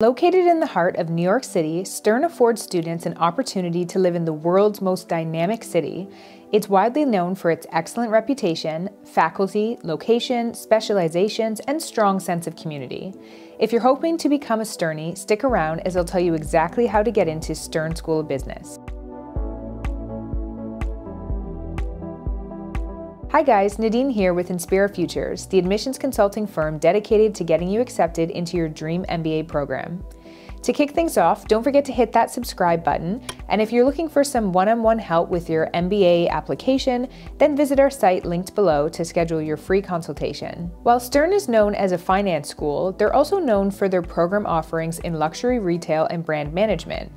Located in the heart of New York City, Stern affords students an opportunity to live in the world's most dynamic city. It's widely known for its excellent reputation, faculty, location, specializations, and strong sense of community. If you're hoping to become a Sternie, stick around as I'll tell you exactly how to get into Stern School of Business. Hi guys, Nadine here with Inspira Futures, the admissions consulting firm dedicated to getting you accepted into your dream MBA program. To kick things off, don't forget to hit that subscribe button, and if you're looking for some one-on-one help with your MBA application, then visit our site linked below to schedule your free consultation. While Stern is known as a finance school, they're also known for their program offerings in luxury retail and brand management.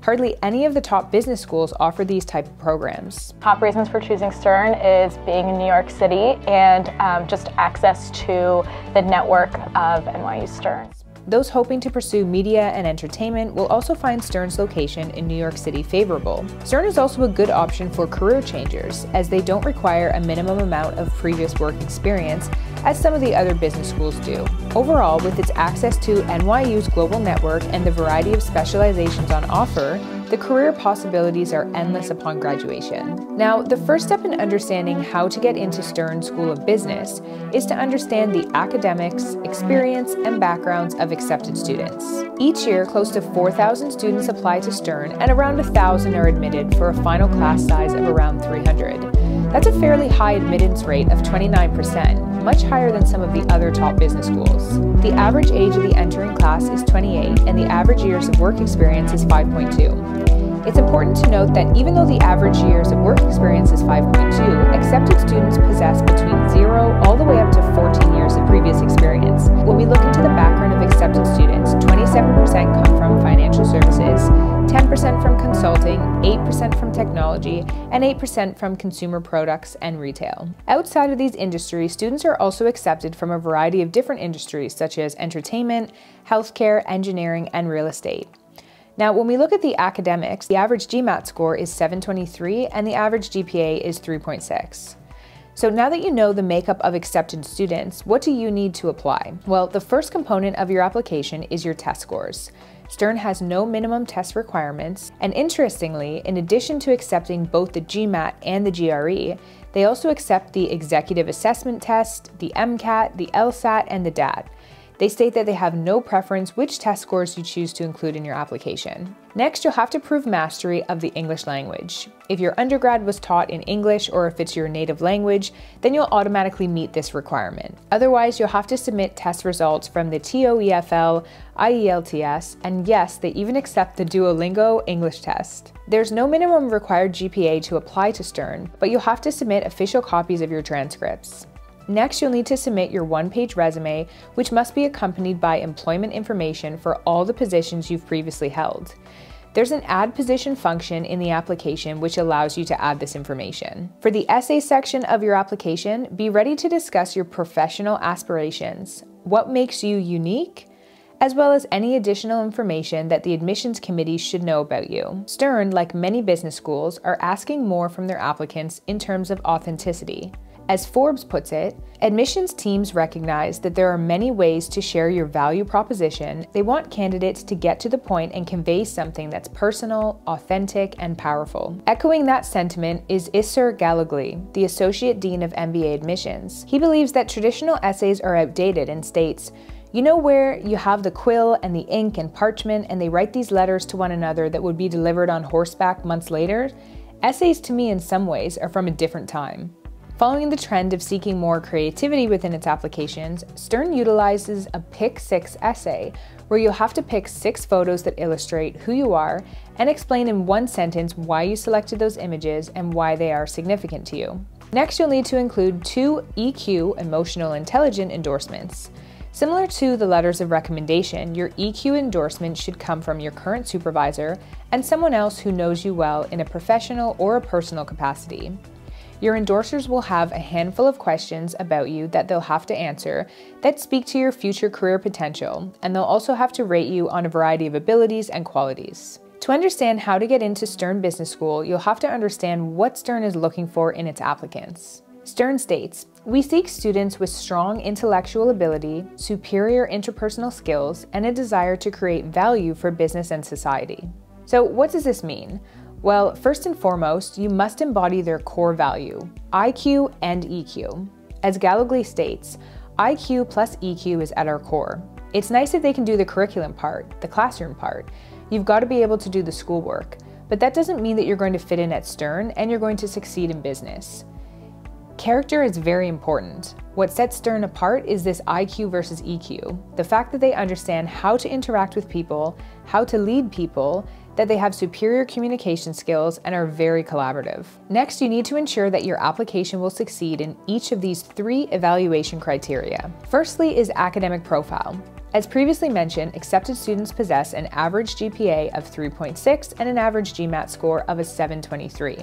Hardly any of the top business schools offer these type of programs. Top reasons for choosing Stern is being in New York City and just access to the network of NYU Stern. Those hoping to pursue media and entertainment will also find Stern's location in New York City favorable. Stern is also a good option for career changers, as they don't require a minimum amount of previous work experience, as some of the other business schools do. Overall, with its access to NYU's global network and the variety of specializations on offer, the career possibilities are endless upon graduation. Now, the first step in understanding how to get into Stern School of Business is to understand the academics, experience, and backgrounds of accepted students. Each year, close to 4,000 students apply to Stern, and around 1,000 are admitted for a final class size of around 300. That's a fairly high admittance rate of 29%, much higher than some of the other top business schools. The average age of the entering class is 28, and the average years of work experience is 5.2. It's important to note that even though the average years of work experience is 5.2, accepted students possess between 0 all the way up to 14 years of previous experience. When we look into the background of accepted students, 27% come from financial services, 10% from consulting, 8% from technology, and 8% from consumer products and retail. Outside of these industries, students are also accepted from a variety of different industries such as entertainment, healthcare, engineering, and real estate. Now, when we look at the academics, the average GMAT score is 723 and the average GPA is 3.6. So now that you know the makeup of accepted students, what do you need to apply? Well, the first component of your application is your test scores. Stern has no minimum test requirements, and interestingly, in addition to accepting both the GMAT and the GRE, they also accept the Executive Assessment Test, the MCAT, the LSAT, and the DAT. They state that they have no preference which test scores you choose to include in your application. Next, you'll have to prove mastery of the English language. If your undergrad was taught in English or if it's your native language, then you'll automatically meet this requirement. Otherwise, you'll have to submit test results from the TOEFL, IELTS, and yes, they even accept the Duolingo English test. There's no minimum required GPA to apply to Stern, but you'll have to submit official copies of your transcripts. Next, you'll need to submit your one-page resume, which must be accompanied by employment information for all the positions you've previously held. There's an add position function in the application which allows you to add this information. For the essay section of your application, be ready to discuss your professional aspirations, what makes you unique, as well as any additional information that the admissions committee should know about you. Stern, like many business schools, are asking more from their applicants in terms of authenticity. As Forbes puts it, admissions teams recognize that there are many ways to share your value proposition. They want candidates to get to the point and convey something that's personal, authentic, and powerful. Echoing that sentiment is Isser Galagli, the Associate Dean of MBA Admissions. He believes that traditional essays are outdated and states, "You know where you have the quill and the ink and parchment and they write these letters to one another that would be delivered on horseback months later? Essays to me in some ways are from a different time." Following the trend of seeking more creativity within its applications, Stern utilizes a Pick 6 essay, where you'll have to pick 6 photos that illustrate who you are and explain in one sentence why you selected those images and why they are significant to you. Next, you'll need to include 2 EQ, emotional intelligent endorsements. Similar to the letters of recommendation, your EQ endorsement should come from your current supervisor and someone else who knows you well in a professional or a personal capacity. Your endorsers will have a handful of questions about you that they'll have to answer that speak to your future career potential, and they'll also have to rate you on a variety of abilities and qualities. To understand how to get into Stern Business School, you'll have to understand what Stern is looking for in its applicants. Stern states, We seek students with strong intellectual ability, superior interpersonal skills, and a desire to create value for business and society. So what does this mean? Well, first and foremost, you must embody their core value, IQ and EQ. As Gallogly states, IQ plus EQ is at our core. It's nice if they can do the curriculum part, the classroom part. You've got to be able to do the schoolwork, but that doesn't mean that you're going to fit in at Stern and you're going to succeed in business. Character is very important. What sets Stern apart is this IQ versus EQ, the fact that they understand how to interact with people, how to lead people, that they have superior communication skills and are very collaborative. Next, you need to ensure that your application will succeed in each of these 3 evaluation criteria. Firstly is academic profile. As previously mentioned, accepted students possess an average GPA of 3.6 and an average GMAT score of a 723.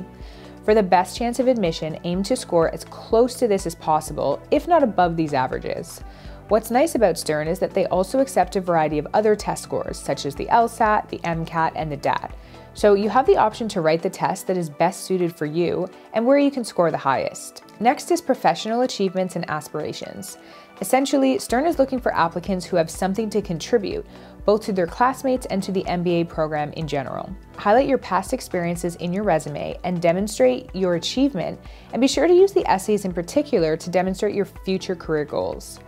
For the best chance of admission, aim to score as close to this as possible, if not above these averages. What's nice about Stern is that they also accept a variety of other test scores, such as the LSAT, the MCAT, and the DAT. So you have the option to write the test that is best suited for you and where you can score the highest. Next is professional achievements and aspirations. Essentially, Stern is looking for applicants who have something to contribute, both to their classmates and to the MBA program in general. Highlight your past experiences in your resume and demonstrate your achievement, and be sure to use the essays in particular to demonstrate your future career goals.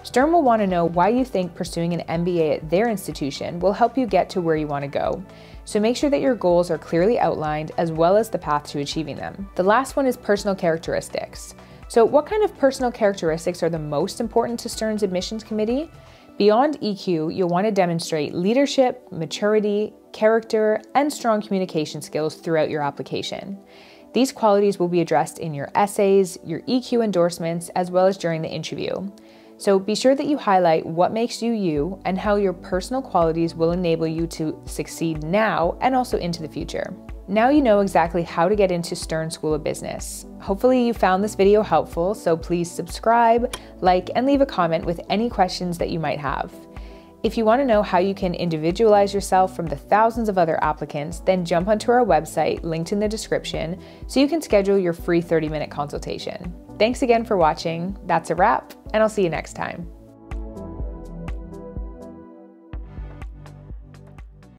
Stern will want to know why you think pursuing an MBA at their institution will help you get to where you want to go. So make sure that your goals are clearly outlined as well as the path to achieving them. The last one is personal characteristics. So what kind of personal characteristics are the most important to Stern's admissions committee? Beyond EQ, you'll want to demonstrate leadership, maturity, character, and strong communication skills throughout your application. These qualities will be addressed in your essays, your EQ endorsements, as well as during the interview. So be sure that you highlight what makes you you and how your personal qualities will enable you to succeed now and also into the future. Now you know exactly how to get into Stern School of Business. Hopefully you found this video helpful, so please subscribe, like, and leave a comment with any questions that you might have. If you want to know how you can individualize yourself from the thousands of other applicants, then jump onto our website, linked in the description, so you can schedule your free 30-minute consultation. Thanks again for watching. That's a wrap, and I'll see you next time.